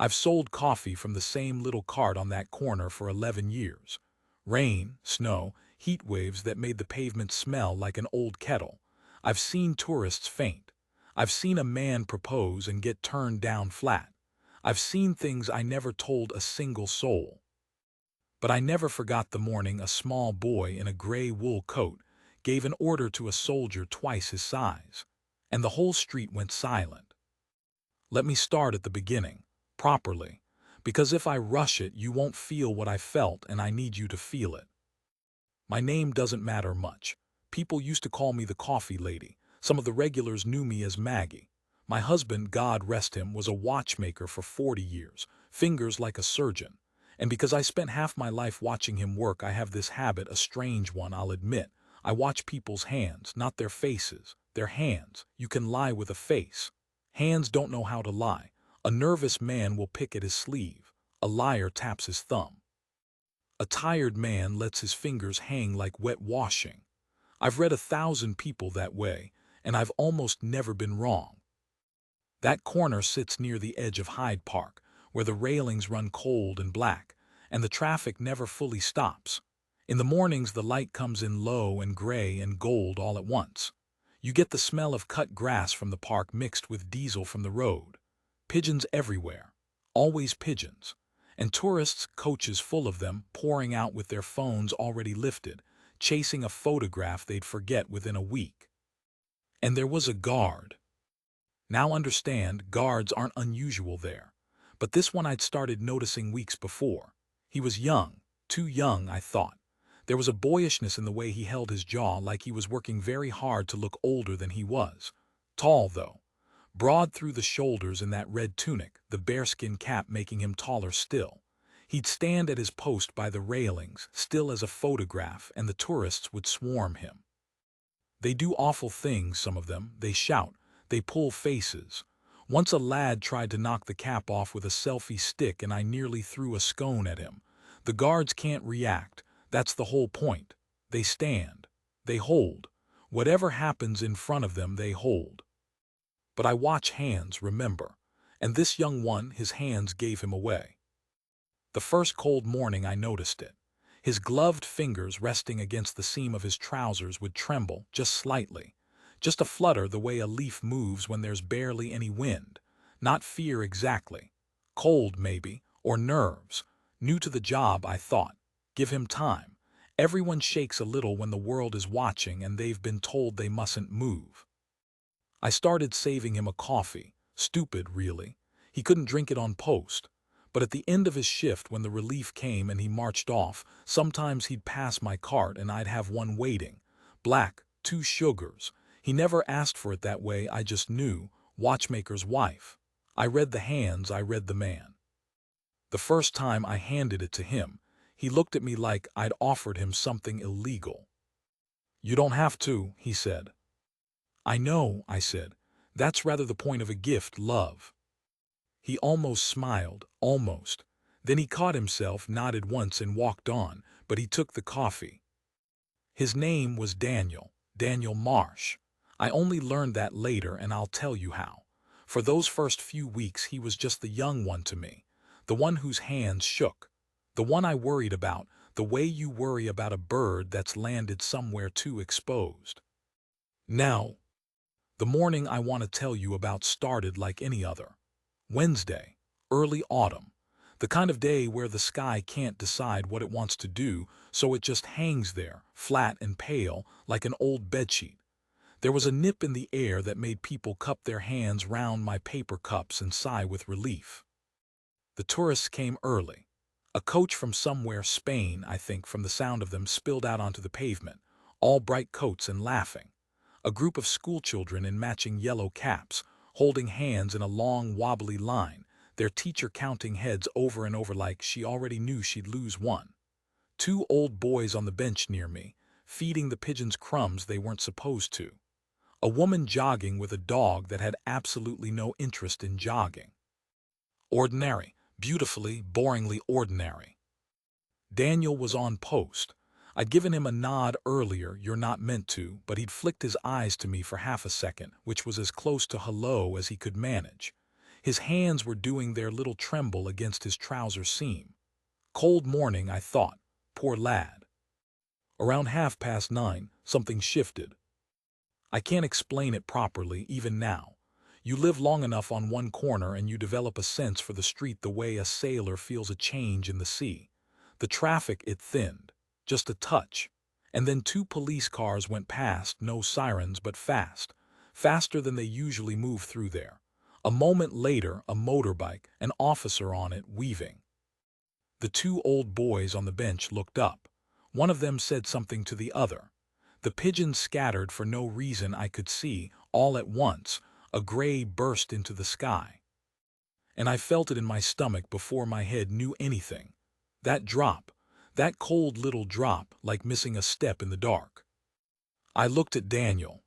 I've sold coffee from the same little cart on that corner for 11 years. Rain, snow, heat waves that made the pavement smell like an old kettle. I've seen tourists faint. I've seen a man propose and get turned down flat. I've seen things I never told a single soul. But I never forgot the morning a small boy in a gray wool coat gave an order to a soldier twice his size, and the whole street went silent. Let me start at the beginning, properly, because if I rush it you won't feel what I felt and I need you to feel it. My name doesn't matter much. People used to call me the coffee lady. Some of the regulars knew me as Maggie. My husband, God rest him, was a watchmaker for 40 years, fingers like a surgeon. And because I spent half my life watching him work, I have this habit, a strange one, I'll admit. I watch people's hands, not their faces. Their hands. You can lie with a face. Hands don't know how to lie. A nervous man will pick at his sleeve. A liar taps his thumb. A tired man lets his fingers hang like wet washing. I've read 1,000 people that way, and I've almost never been wrong. That corner sits near the edge of Hyde Park, where the railings run cold and black, and the traffic never fully stops. In the mornings the light comes in low and gray and gold all at once. You get the smell of cut grass from the park mixed with diesel from the road. Pigeons everywhere. Always pigeons. And tourists, coaches full of them, pouring out with their phones already lifted, chasing a photograph they'd forget within a week. And there was a guard. Now understand, guards aren't unusual there. But this one I'd started noticing weeks before. He was young, too young, I thought. There was a boyishness in the way he held his jaw, like he was working very hard to look older than he was. Tall, though. Broad through the shoulders in that red tunic, the bearskin cap making him taller still. He'd stand at his post by the railings, still as a photograph, and the tourists would swarm him. They do awful things, some of them. They shout. They pull faces. Once a lad tried to knock the cap off with a selfie stick and I nearly threw a scone at him. The guards can't react. That's the whole point. They stand. They hold. Whatever happens in front of them, they hold. But I watch hands, remember. And this young one, his hands gave him away. The first cold morning I noticed it. His gloved fingers resting against the seam of his trousers would tremble, just slightly. Just a flutter the way a leaf moves when there's barely any wind. Not fear exactly. Cold, maybe, or nerves. New to the job, I thought. Give him time. Everyone shakes a little when the world is watching and they've been told they mustn't move. I started saving him a coffee. Stupid, really. He couldn't drink it on post. But at the end of his shift, when the relief came and he marched off, sometimes he'd pass my cart and I'd have one waiting. Black, 2 sugars. He never asked for it that way, I just knew. Watchmaker's wife. I read the hands, I read the man. The first time I handed it to him, he looked at me like I'd offered him something illegal. "You don't have to," he said. "I know," I said. "That's rather the point of a gift, love." He almost smiled, almost. Then he caught himself, nodded once and walked on, but he took the coffee. His name was Daniel, Daniel Marsh. I only learned that later, and I'll tell you how. For those first few weeks he was just the young one to me, the one whose hands shook, the one I worried about, the way you worry about a bird that's landed somewhere too exposed. Now, the morning I want to tell you about started like any other. Wednesday, early autumn, the kind of day where the sky can't decide what it wants to do, so it just hangs there, flat and pale, like an old bedsheet. There was a nip in the air that made people cup their hands round my paper cups and sigh with relief. The tourists came early. A coach from somewhere, Spain, I think, from the sound of them, spilled out onto the pavement, all bright coats and laughing. A group of schoolchildren in matching yellow caps, holding hands in a long, wobbly line, their teacher counting heads over and over like she already knew she'd lose one. 2 old boys on the bench near me, feeding the pigeons crumbs they weren't supposed to. A woman jogging with a dog that had absolutely no interest in jogging. Ordinary, beautifully, boringly ordinary. Daniel was on post. I'd given him a nod earlier, "You're not meant to," but he'd flicked his eyes to me for half a second, which was as close to hello as he could manage. His hands were doing their little tremble against his trouser seam. Cold morning, I thought. Poor lad. Around 9:30, something shifted. I can't explain it properly, even now. You live long enough on one corner and you develop a sense for the street the way a sailor feels a change in the sea. The traffic, it thinned. Just a touch. And then 2 police cars went past, no sirens, but fast. Faster than they usually move through there. A moment later, a motorbike, an officer on it, weaving. The 2 old boys on the bench looked up. One of them said something to the other. The pigeons scattered for no reason I could see. All at once, a gray burst into the sky. And I felt it in my stomach before my head knew anything. That drop, that cold little drop, like missing a step in the dark. I looked at Daniel.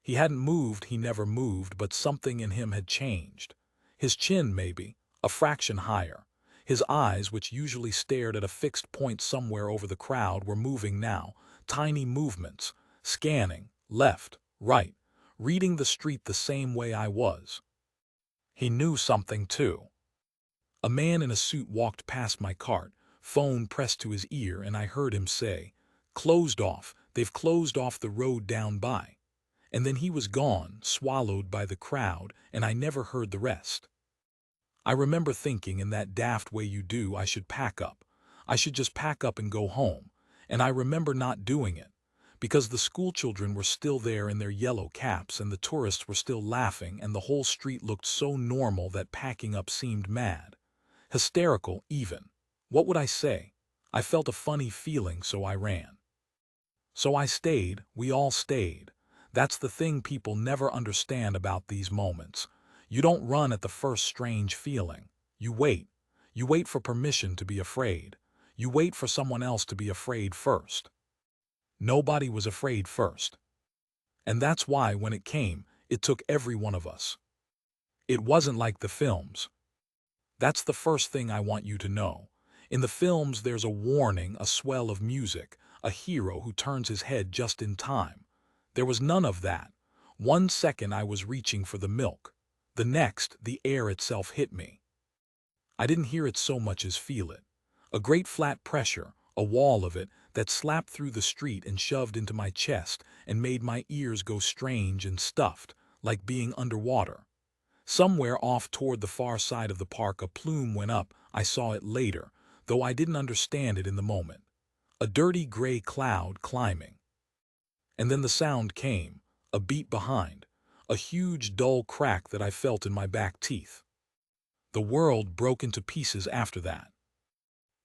He hadn't moved, he never moved, but something in him had changed. His chin, maybe, a fraction higher. His eyes, which usually stared at a fixed point somewhere over the crowd, were moving now, tiny movements, scanning, left, right, reading the street the same way I was. He knew something, too. A man in a suit walked past my cart, phone pressed to his ear, and I heard him say, "Closed off, they've closed off the road down by." And then he was gone, swallowed by the crowd, and I never heard the rest. I remember thinking, in that daft way you do, I should pack up. I should just pack up and go home. And I remember not doing it, because the schoolchildren were still there in their yellow caps, and the tourists were still laughing, and the whole street looked so normal that packing up seemed mad. Hysterical, even. What would I say? I felt a funny feeling, so I ran. So I stayed, we all stayed. That's the thing people never understand about these moments. You don't run at the first strange feeling. You wait. You wait for permission to be afraid. You wait for someone else to be afraid first. Nobody was afraid first. And that's why, when it came, it took every one of us. It wasn't like the films. That's the first thing I want you to know. In the films, there's a warning, a swell of music, a hero who turns his head just in time. There was none of that. 1 second I was reaching for the milk. The next, the air itself hit me. I didn't hear it so much as feel it. A great flat pressure, a wall of it, that slapped through the street and shoved into my chest and made my ears go strange and stuffed, like being underwater. Somewhere off toward the far side of the park a plume went up. I saw it later, though I didn't understand it in the moment. A dirty gray cloud climbing. And then the sound came, a beat behind, a huge dull crack that I felt in my back teeth. The world broke into pieces after that.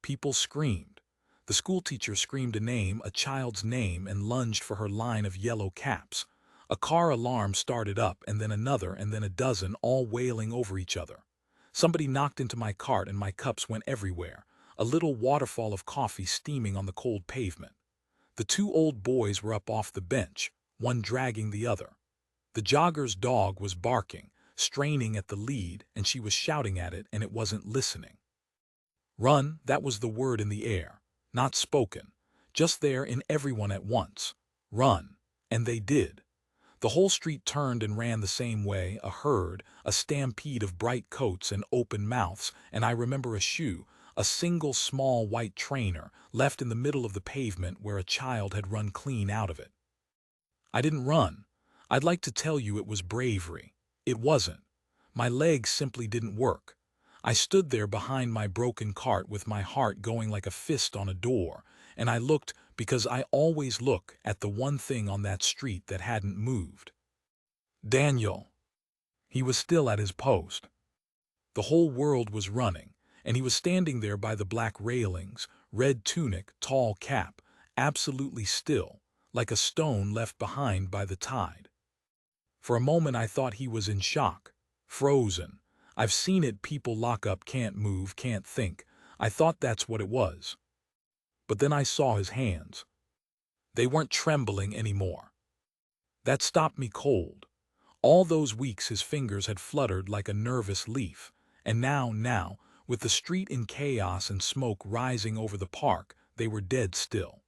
People screamed. The schoolteacher screamed a name, a child's name, and lunged for her line of yellow caps. A car alarm started up, and then another, and then a dozen, all wailing over each other. Somebody knocked into my cart and my cups went everywhere, a little waterfall of coffee steaming on the cold pavement. The 2 old boys were up off the bench, one dragging the other. The jogger's dog was barking, straining at the lead, and she was shouting at it, and it wasn't listening. Run, that was the word in the air, not spoken, just there in everyone at once. Run. And they did. The whole street turned and ran the same way, a herd, a stampede of bright coats and open mouths, and I remember a shoe, a single small white trainer, left in the middle of the pavement where a child had run clean out of it. I didn't run. I'd like to tell you it was bravery. It wasn't. My legs simply didn't work. I stood there behind my broken cart with my heart going like a fist on a door, and I looked, because I always look, at the one thing on that street that hadn't moved. Daniel. He was still at his post. The whole world was running, and he was standing there by the black railings, red tunic, tall cap, absolutely still, like a stone left behind by the tide. For a moment I thought he was in shock, frozen. I've seen it, people lock up, can't move, can't think. I thought that's what it was. But then I saw his hands. They weren't trembling anymore. That stopped me cold. All those weeks his fingers had fluttered like a nervous leaf, and now, with the street in chaos and smoke rising over the park, they were dead still.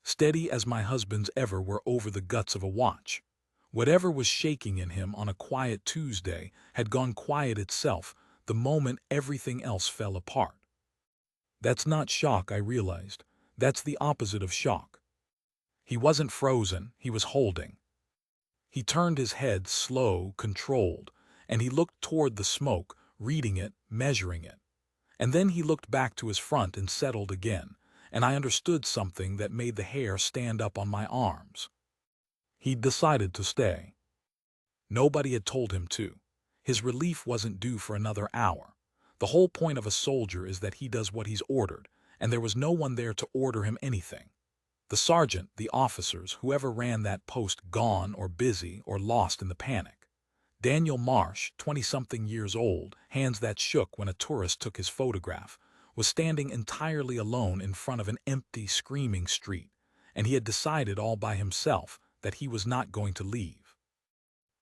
Steady as my husband's ever were over the guts of a watch. Whatever was shaking in him on a quiet Tuesday had gone quiet itself the moment everything else fell apart. That's not shock, I realized. That's the opposite of shock. He wasn't frozen, he was holding. He turned his head slow, controlled, and he looked toward the smoke, reading it, measuring it. And then he looked back to his front and settled again, and I understood something that made the hair stand up on my arms. He'd decided to stay. Nobody had told him to. His relief wasn't due for another hour. The whole point of a soldier is that he does what he's ordered, and there was no one there to order him anything. The sergeant, the officers, whoever ran that post gone or busy or lost in the panic. Daniel Marsh, 20-something years old, hands that shook when a tourist took his photograph, was standing entirely alone in front of an empty, screaming street, and he had decided all by himself that he was not going to leave.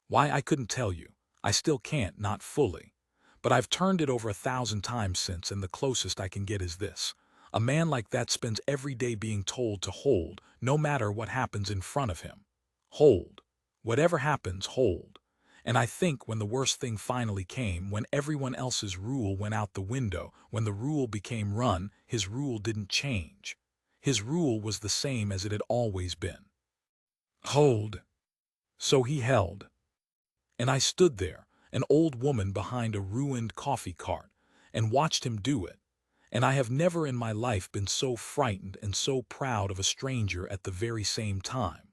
Why, I couldn't tell you. I still can't, not fully. But I've turned it over 1,000 times since, and the closest I can get is this. A man like that spends every day being told to hold, no matter what happens in front of him. Hold. Whatever happens, hold. And I think when the worst thing finally came, when everyone else's rule went out the window, when the rule became run, his rule didn't change. His rule was the same as it had always been. Hold. So he held. And I stood there, an old woman behind a ruined coffee cart, and watched him do it. And I have never in my life been so frightened and so proud of a stranger at the very same time.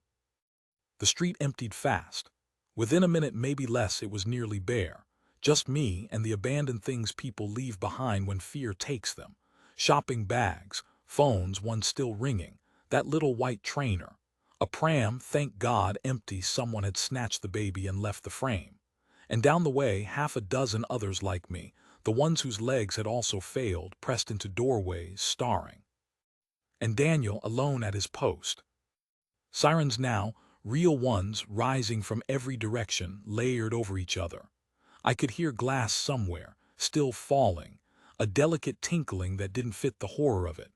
The street emptied fast. Within a minute, maybe less, it was nearly bare. Just me and the abandoned things people leave behind when fear takes them. Shopping bags, phones, one still ringing, that little white trainer. A pram, thank God, empty. Someone had snatched the baby and left the frame. And down the way, half a dozen others like me, the ones whose legs had also failed, pressed into doorways, staring. And Daniel alone at his post. Sirens now, real ones, rising from every direction, layered over each other. I could hear glass somewhere, still falling, a delicate tinkling that didn't fit the horror of it.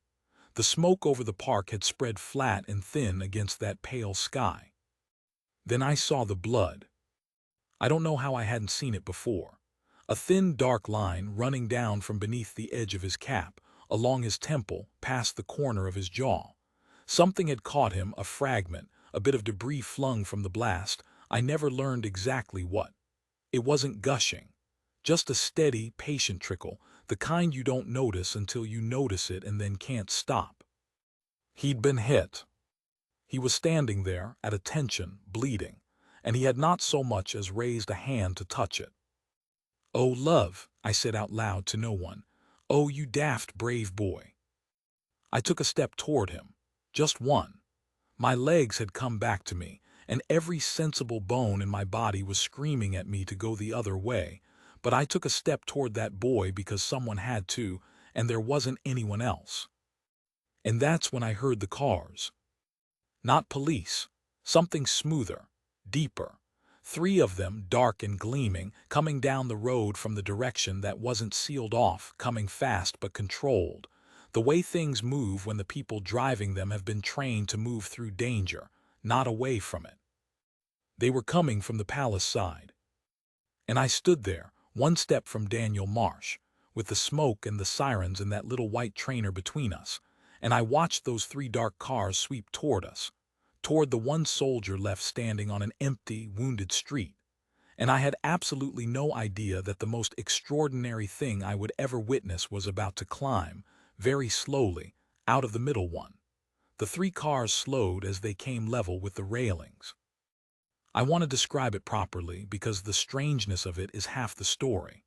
The smoke over the park had spread flat and thin against that pale sky. Then I saw the blood. I don't know how I hadn't seen it before. A thin, dark line running down from beneath the edge of his cap, along his temple, past the corner of his jaw. Something had caught him, a fragment, a bit of debris flung from the blast. I never learned exactly what. It wasn't gushing. Just a steady, patient trickle, the kind you don't notice until you notice it and then can't stop. He'd been hit. He was standing there, at attention, bleeding, and he had not so much as raised a hand to touch it. "Oh, love," I said out loud to no one. "Oh, you daft, brave boy." I took a step toward him. Just one. My legs had come back to me, and every sensible bone in my body was screaming at me to go the other way, but I took a step toward that boy because someone had to, and there wasn't anyone else. And that's when I heard the cars. Not police. Something smoother, deeper. 3 of them, dark and gleaming, coming down the road from the direction that wasn't sealed off, coming fast but controlled. The way things move when the people driving them have been trained to move through danger, not away from it. They were coming from the palace side. And I stood there, one step from Daniel Marsh, with the smoke and the sirens and that little white trainer between us, and I watched those 3 dark cars sweep toward us, toward the one soldier left standing on an empty, wounded street. And I had absolutely no idea that the most extraordinary thing I would ever witness was about to climb, very slowly, out of the middle one. The 3 cars slowed as they came level with the railings. I want to describe it properly because the strangeness of it is half the story.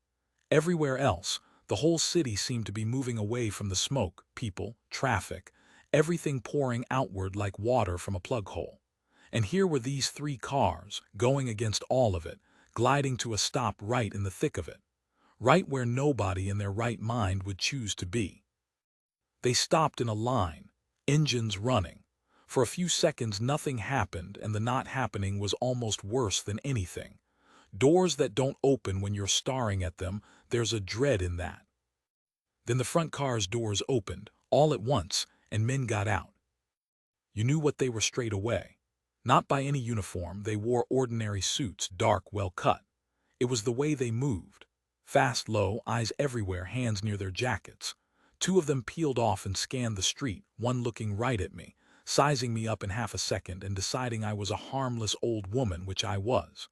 Everywhere else, the whole city seemed to be moving away from the smoke, people, traffic, everything pouring outward like water from a plug hole. And here were these 3 cars, going against all of it, gliding to a stop right in the thick of it, right where nobody in their right mind would choose to be. They stopped in a line, engines running. For a few seconds nothing happened, and the not happening was almost worse than anything. Doors that don't open when you're staring at them, there's a dread in that. Then the front car's doors opened, all at once, and men got out. You knew what they were straight away. Not by any uniform, they wore ordinary suits, dark, well-cut. It was the way they moved. Fast, low, eyes everywhere, hands near their jackets. Two of them peeled off and scanned the street, one looking right at me, sizing me up in half a second and deciding I was a harmless old woman, which I was.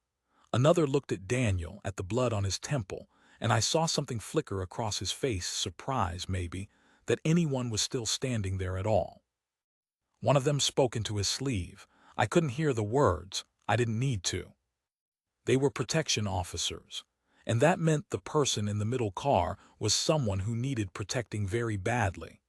Another looked at Daniel, at the blood on his temple, and I saw something flicker across his face, surprise, maybe, that anyone was still standing there at all. One of them spoke into his sleeve. I couldn't hear the words. I didn't need to. They were protection officers, and that meant the person in the middle car was someone who needed protecting very badly.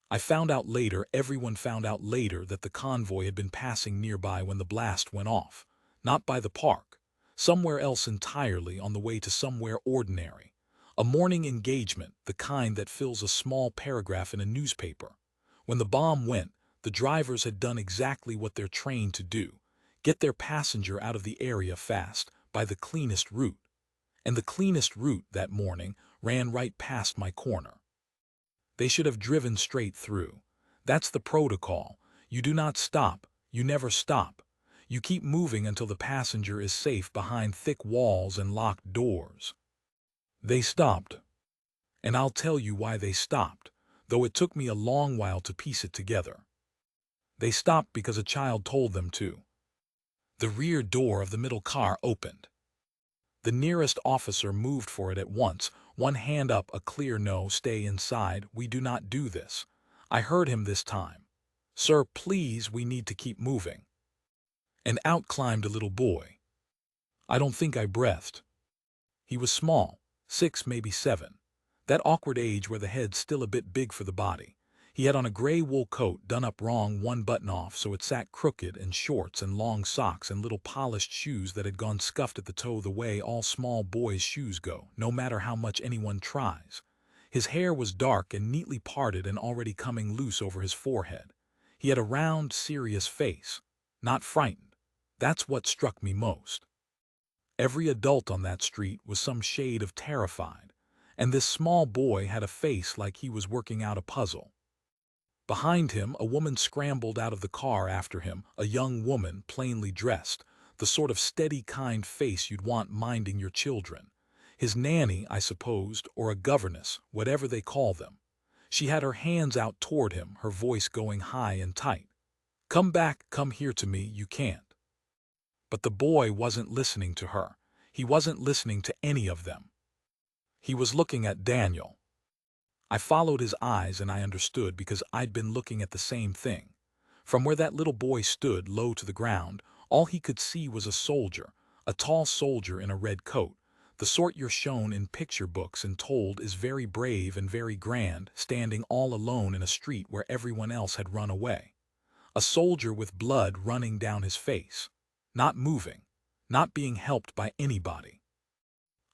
Everyone found out later that the convoy had been passing nearby when the blast went off, not by the park, somewhere else entirely on the way to somewhere ordinary. A morning engagement, the kind that fills a small paragraph in a newspaper. When the bomb went, the drivers had done exactly what they're trained to do: get their passenger out of the area fast, by the cleanest route. And the cleanest route that morning ran right past my corner. They should have driven straight through. That's the protocol. You do not stop. You never stop. You keep moving until the passenger is safe behind thick walls and locked doors. They stopped. And I'll tell you why they stopped, though it took me a long while to piece it together. They stopped because a child told them to. The rear door of the middle car opened. The nearest officer moved for it at once, one hand up, a clear no, stay inside, we do not do this. I heard him this time. Sir, please, we need to keep moving. And out climbed a little boy. I don't think I breathed. He was small, 6, maybe 7. That awkward age where the head's still a bit big for the body. He had on a gray wool coat done up wrong, one button off so it sat crooked, and shorts and long socks and little polished shoes that had gone scuffed at the toe, the way all small boys' shoes go, no matter how much anyone tries. His hair was dark and neatly parted and already coming loose over his forehead. He had a round, serious face. Not frightened. That's what struck me most. Every adult on that street was some shade of terrified, and this small boy had a face like he was working out a puzzle. Behind him, a woman scrambled out of the car after him, a young woman, plainly dressed, the sort of steady, kind face you'd want minding your children. His nanny, I supposed, or a governess, whatever they call them. She had her hands out toward him, her voice going high and tight. Come back, come here to me, you can't. But the boy wasn't listening to her. He wasn't listening to any of them. He was looking at Daniel. I followed his eyes and I understood, because I'd been looking at the same thing. From where that little boy stood, low to the ground, all he could see was a soldier, a tall soldier in a red coat, the sort you're shown in picture books and told is very brave and very grand, standing all alone in a street where everyone else had run away. A soldier with blood running down his face, not moving, not being helped by anybody.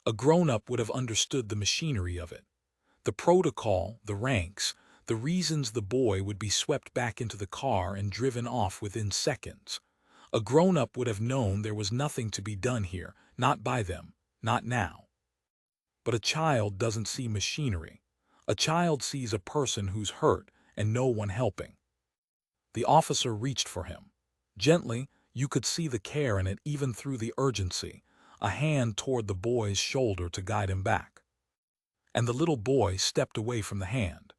A grown-up would have understood the machinery of it. The protocol, the ranks, the reasons the boy would be swept back into the car and driven off within seconds. A grown-up would have known there was nothing to be done here, not by them, not now. But a child doesn't see machinery. A child sees a person who's hurt and no one helping. The officer reached for him. Gently, you could see the care in it even through the urgency, a hand toward the boy's shoulder to guide him back. And the little boy stepped away from the hand.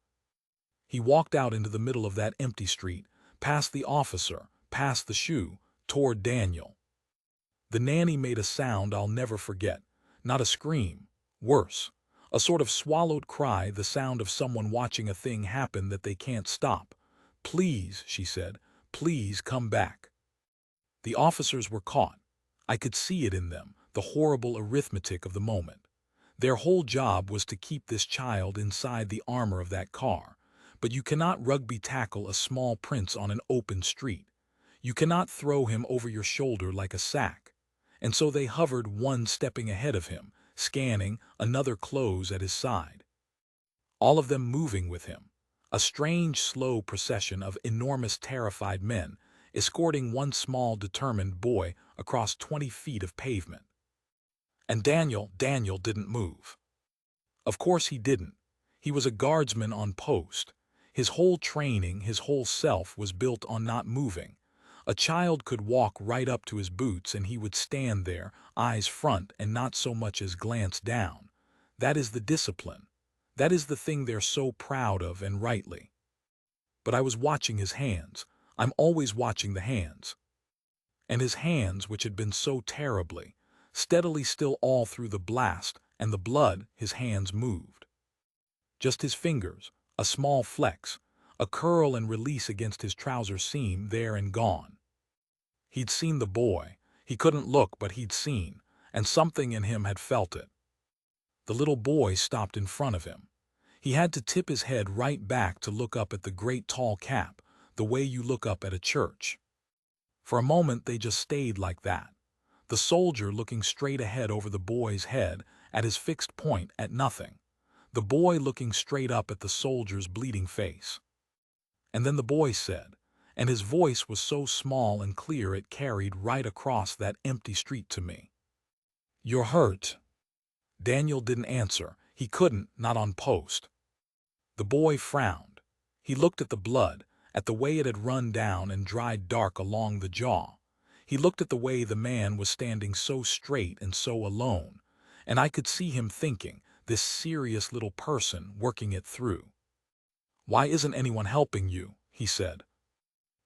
He walked out into the middle of that empty street, past the officer, past the shoe, toward Daniel. The nanny made a sound I'll never forget, not a scream, worse, a sort of swallowed cry, the sound of someone watching a thing happen that they can't stop. Please, she said, please come back. The officers were caught. I could see it in them, the horrible arithmetic of the moment. Their whole job was to keep this child inside the armor of that car. But you cannot rugby tackle a small prince on an open street. You cannot throw him over your shoulder like a sack. And so they hovered, one stepping ahead of him, scanning, another close at his side. All of them moving with him. A strange, slow procession of enormous, terrified men, escorting one small, determined boy across 20 feet of pavement. And Daniel didn't move. Of course he didn't. He was a guardsman on post. His whole training, his whole self was built on not moving. A child could walk right up to his boots and he would stand there, eyes front and not so much as glance down. That is the discipline. That is the thing they're so proud of, and rightly. But I was watching his hands. I'm always watching the hands. And his hands, which had been so terribly, steadily still all through the blast and the blood, his hands moved. Just his fingers, a small flex, a curl and release against his trouser seam, there and gone. He'd seen the boy. He couldn't look, but he'd seen, and something in him had felt it. The little boy stopped in front of him. He had to tip his head right back to look up at the great tall cap, the way you look up at a church. For a moment they just stayed like that, the soldier looking straight ahead over the boy's head, at his fixed point, at nothing. The boy looking straight up at the soldier's bleeding face. And then the boy said, and his voice was so small and clear it carried right across that empty street to me. "You're hurt." Daniel didn't answer. He couldn't, not on post. The boy frowned. He looked at the blood, at the way it had run down and dried dark along the jaw. He looked at the way the man was standing so straight and so alone, and I could see him thinking, this serious little person working it through. "Why isn't anyone helping you?" he said.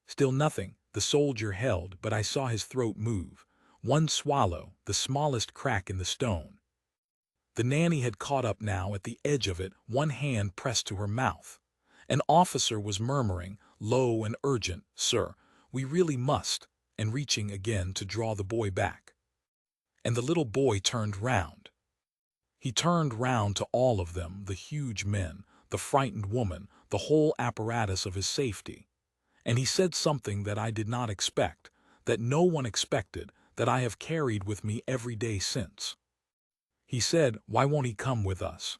Still nothing. The soldier held, but I saw his throat move. One swallow, the smallest crack in the stone. The nanny had caught up now at the edge of it, one hand pressed to her mouth. An officer was murmuring, low and urgent, "Sir, we really must," and reaching again to draw the boy back. And the little boy turned round. He turned round to all of them, the huge men, the frightened woman, the whole apparatus of his safety. And he said something that I did not expect, that no one expected, that I have carried with me every day since. He said, "Why won't he come with us?"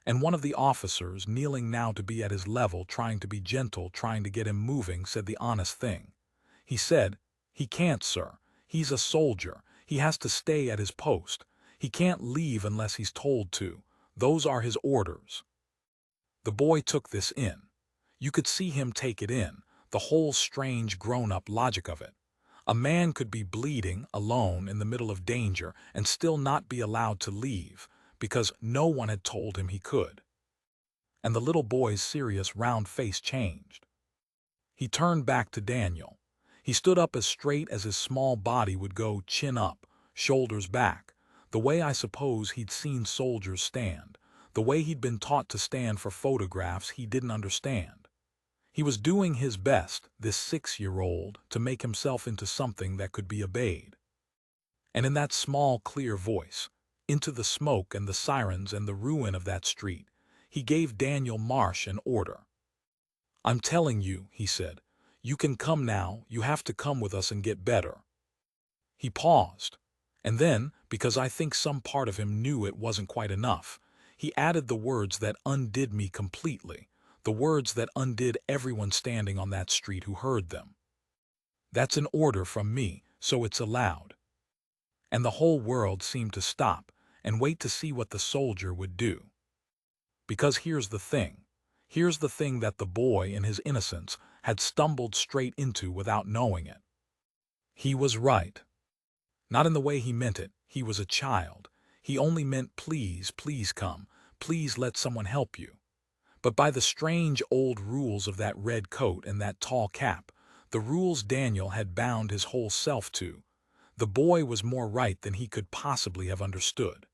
And one of the officers, kneeling now to be at his level, trying to be gentle, trying to get him moving, said the honest thing. He said, "He can't, sir. He's a soldier. He has to stay at his post. He can't leave unless he's told to. Those are his orders." The boy took this in. You could see him take it in, the whole strange grown-up logic of it. A man could be bleeding, alone, in the middle of danger, and still not be allowed to leave, because no one had told him he could. And the little boy's serious round face changed. He turned back to Daniel. He stood up as straight as his small body would go, chin up, shoulders back, the way I suppose he'd seen soldiers stand, the way he'd been taught to stand for photographs he didn't understand. He was doing his best, this 6-year-old, to make himself into something that could be obeyed. And in that small, clear voice, into the smoke and the sirens and the ruin of that street, he gave Daniel Marsh an order. "I'm telling you," he said, "you can come now, you have to come with us and get better." He paused, and then, because I think some part of him knew it wasn't quite enough, he added the words that undid me completely, the words that undid everyone standing on that street who heard them. "That's an order from me, so it's allowed." And the whole world seemed to stop and wait to see what the soldier would do. Because here's the thing. Here's the thing that the boy, in his innocence, had stumbled straight into without knowing it. He was right. Not in the way he meant it. He was a child. He only meant, please, please come. Please let someone help you. But by the strange old rules of that red coat and that tall cap, the rules Daniel had bound his whole self to, the boy was more right than he could possibly have understood.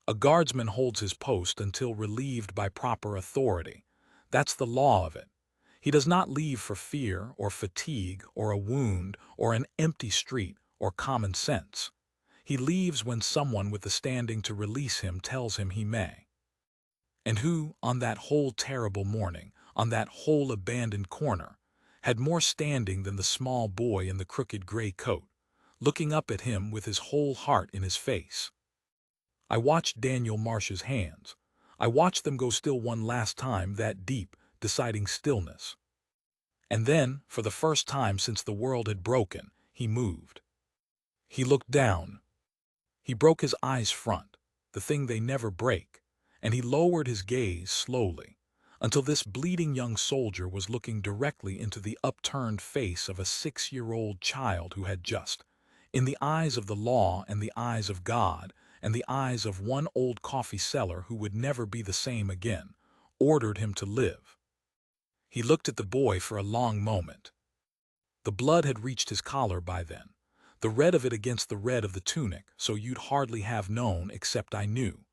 A guardsman holds his post until relieved by proper authority. That's the law of it. He does not leave for fear or fatigue or a wound or an empty street or common sense. He leaves when someone with the standing to release him tells him he may. And who, on that whole terrible morning, on that whole abandoned corner, had more standing than the small boy in the crooked gray coat, looking up at him with his whole heart in his face? I watched Daniel Marsh's hands. I watched them go still one last time, that deep, deciding stillness. And then, for the first time since the world had broken, he moved. He looked down. He broke his eyes front, the thing they never break, and he lowered his gaze slowly, until this bleeding young soldier was looking directly into the upturned face of a 6-year-old child who had just, in the eyes of the law and the eyes of God and the eyes of one old coffee seller who would never be the same again, ordered him to live. He looked at the boy for a long moment. The blood had reached his collar by then, the red of it against the red of the tunic, so you'd hardly have known except I knew.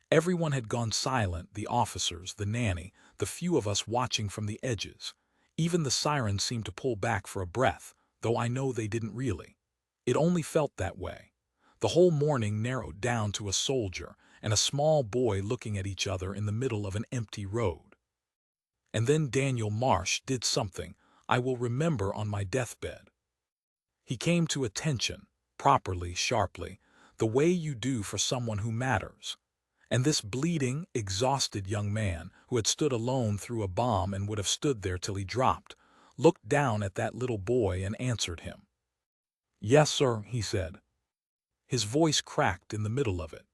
Everyone had gone silent, the officers, the nanny, the few of us watching from the edges. Even the sirens seemed to pull back for a breath, though I know they didn't really. It only felt that way. The whole morning narrowed down to a soldier and a small boy looking at each other in the middle of an empty road. And then Daniel Marsh did something I will remember on my deathbed. He came to attention, properly, sharply, the way you do for someone who matters. And this bleeding, exhausted young man, who had stood alone through a bomb and would have stood there till he dropped, looked down at that little boy and answered him. "Yes, sir," he said. His voice cracked in the middle of it.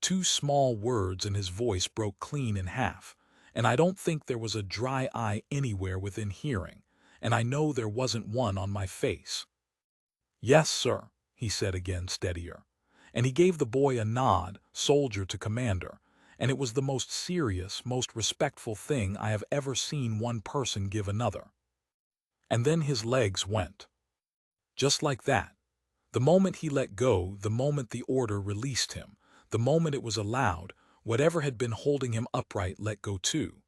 2 small words and his voice broke clean in half, and I don't think there was a dry eye anywhere within hearing, and I know there wasn't one on my face. "Yes, sir," he said again, steadier. And he gave the boy a nod, soldier to commander, and it was the most serious, most respectful thing I have ever seen one person give another. And then his legs went. Just like that. The moment he let go, the moment the order released him, the moment it was allowed, whatever had been holding him upright let go too.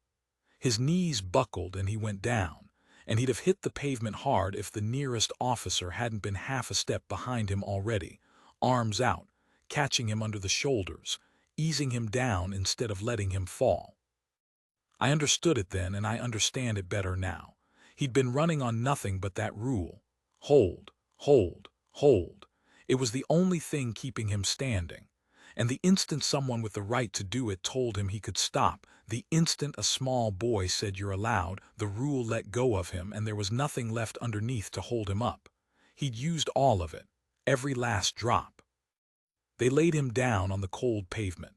His knees buckled and he went down, and he'd have hit the pavement hard if the nearest officer hadn't been half a step behind him already, arms out, catching him under the shoulders, easing him down instead of letting him fall. I understood it then, and I understand it better now. He'd been running on nothing but that rule. Hold, hold, hold. It was the only thing keeping him standing. And the instant someone with the right to do it told him he could stop, the instant a small boy said you're allowed, the rule let go of him and there was nothing left underneath to hold him up. He'd used all of it, every last drop. They laid him down on the cold pavement.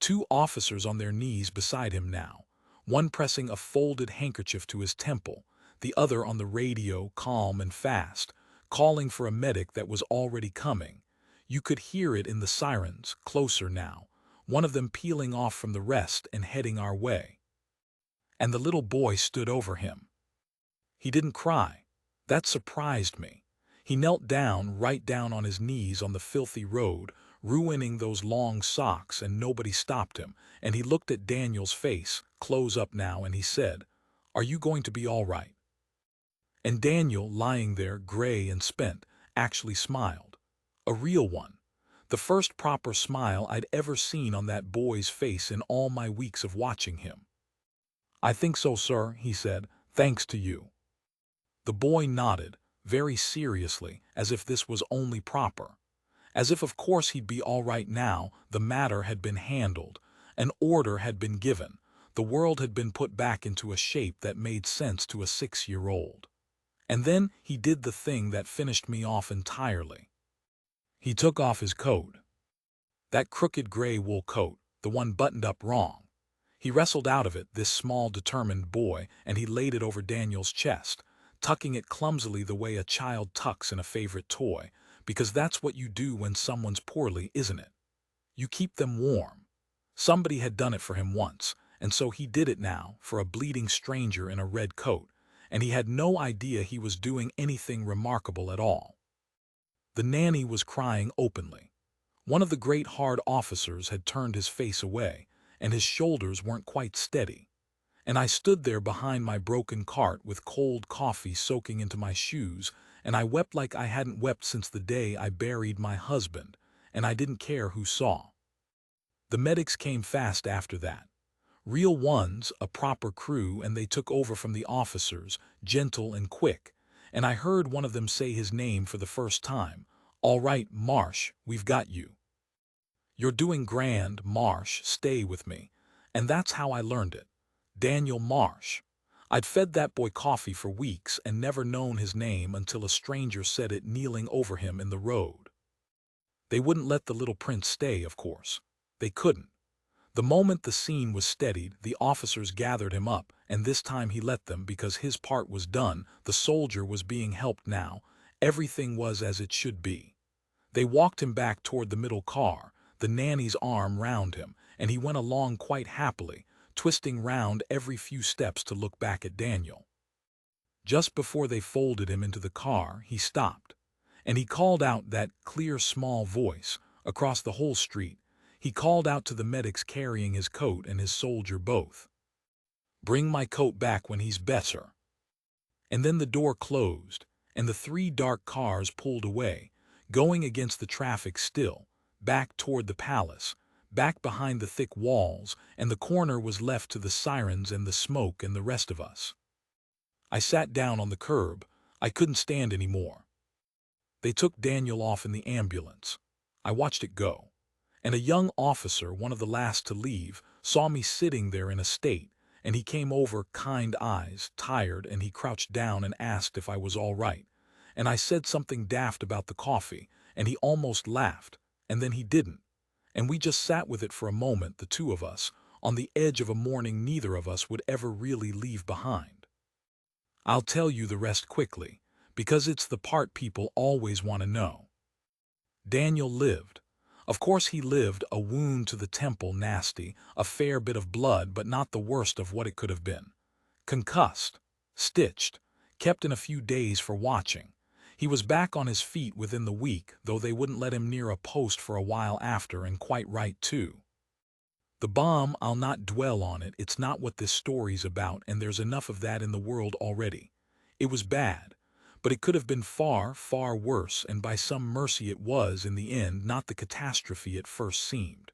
2 officers on their knees beside him now, one pressing a folded handkerchief to his temple, the other on the radio, calm and fast, calling for a medic that was already coming. You could hear it in the sirens, closer now, one of them peeling off from the rest and heading our way. And the little boy stood over him. He didn't cry. That surprised me. He knelt down, right down on his knees on the filthy road, ruining those long socks, and nobody stopped him, and he looked at Daniel's face, close up now, and he said, "Are you going to be all right?" And Daniel, lying there, gray and spent, actually smiled. A real one. The first proper smile I'd ever seen on that boy's face in all my weeks of watching him. "I think so, sir," he said, "thanks to you." The boy nodded, very seriously, as if this was only proper. As if of course he'd be all right now, the matter had been handled, an order had been given, the world had been put back into a shape that made sense to a 6-year-old. And then he did the thing that finished me off entirely. He took off his coat. That crooked gray wool coat, the one buttoned up wrong. He wrestled out of it, this small, determined boy, and he laid it over Daniel's chest, tucking it clumsily the way a child tucks in a favorite toy, because that's what you do when someone's poorly, isn't it? You keep them warm. Somebody had done it for him once, and so he did it now for a bleeding stranger in a red coat, and he had no idea he was doing anything remarkable at all. The nanny was crying openly. One of the great hard officers had turned his face away, and his shoulders weren't quite steady. And I stood there behind my broken cart with cold coffee soaking into my shoes, and I wept like I hadn't wept since the day I buried my husband, and I didn't care who saw. The medics came fast after that. Real ones, a proper crew, and they took over from the officers, gentle and quick, and I heard one of them say his name for the first time. "All right, Marsh, we've got you. You're doing grand, Marsh, stay with me." And that's how I learned it. Daniel Marsh. I'd fed that boy coffee for weeks and never known his name until a stranger said it kneeling over him in the road. They wouldn't let the little prince stay, of course. They couldn't. The moment the scene was steadied, the officers gathered him up, and this time he let them because his part was done. The soldier was being helped now. Everything was as it should be. They walked him back toward the middle car, the nanny's arm round him, and he went along quite happily, twisting round every few steps to look back at Daniel. Just before they folded him into the car, he stopped, and he called out that clear small voice across the whole street. He called out to the medics carrying his coat and his soldier both. "Bring my coat back when he's better." And then the door closed, and the three dark cars pulled away, going against the traffic still, back toward the palace, back behind the thick walls, and the corner was left to the sirens and the smoke and the rest of us. I sat down on the curb. I couldn't stand any more. They took Daniel off in the ambulance. I watched it go. And a young officer, one of the last to leave, saw me sitting there in a state, and he came over, kind eyes, tired, and he crouched down and asked if I was all right. And I said something daft about the coffee, and he almost laughed, and then he didn't. And we just sat with it for a moment, the two of us, on the edge of a morning neither of us would ever really leave behind. I'll tell you the rest quickly, because it's the part people always want to know. Daniel lived. Of course he lived, a wound to the temple, nasty, a fair bit of blood, but not the worst of what it could have been. Concussed, stitched, kept in a few days for watching. He was back on his feet within the week, though they wouldn't let him near a post for a while after, and quite right too. The bomb, I'll not dwell on it, it's not what this story's about, and there's enough of that in the world already. It was bad, but it could have been far, far worse, and by some mercy it was, in the end, not the catastrophe it first seemed.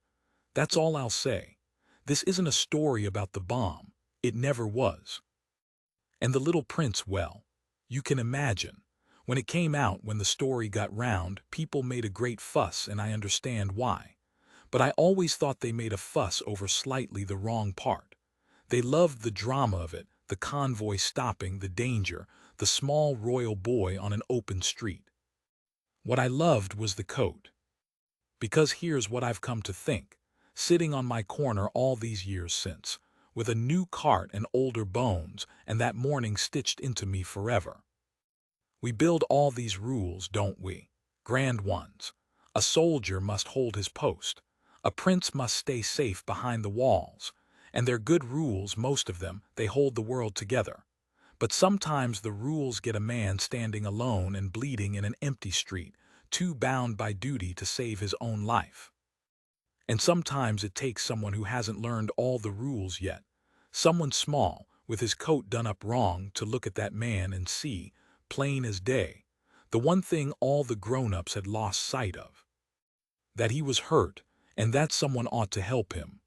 That's all I'll say. This isn't a story about the bomb. It never was. And the little prince, well, you can imagine. When it came out, when the story got round, people made a great fuss, and I understand why. But I always thought they made a fuss over slightly the wrong part. They loved the drama of it, the convoy stopping, the danger, the small royal boy on an open street. What I loved was the coat. Because here's what I've come to think, sitting on my corner all these years since, with a new cart and older bones, and that morning stitched into me forever. We build all these rules, don't we? Grand ones. A soldier must hold his post. A prince must stay safe behind the walls. And they're good rules, most of them, they hold the world together. But sometimes the rules get a man standing alone and bleeding in an empty street, too bound by duty to save his own life. And sometimes it takes someone who hasn't learned all the rules yet, someone small, with his coat done up wrong, to look at that man and see, plain as day, the one thing all the grown-ups had lost sight of. That he was hurt, and that someone ought to help him.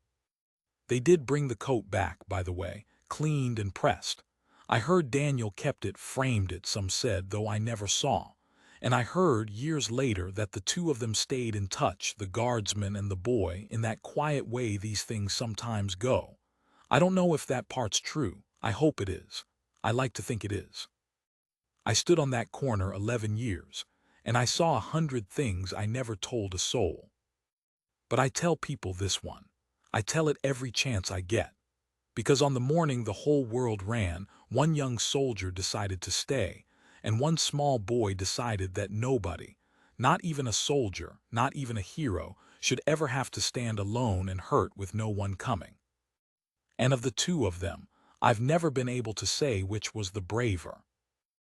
They did bring the coat back, by the way, cleaned and pressed. I heard Daniel kept it, framed it, some said, though I never saw. And I heard, years later, that the two of them stayed in touch, the guardsman and the boy, in that quiet way these things sometimes go. I don't know if that part's true. I hope it is. I like to think it is. I stood on that corner 11 years, and I saw 100 things I never told a soul. But I tell people this one. I tell it every chance I get. Because on the morning the whole world ran, one young soldier decided to stay, and one small boy decided that nobody, not even a soldier, not even a hero, should ever have to stand alone and hurt with no one coming. And of the two of them, I've never been able to say which was the braver.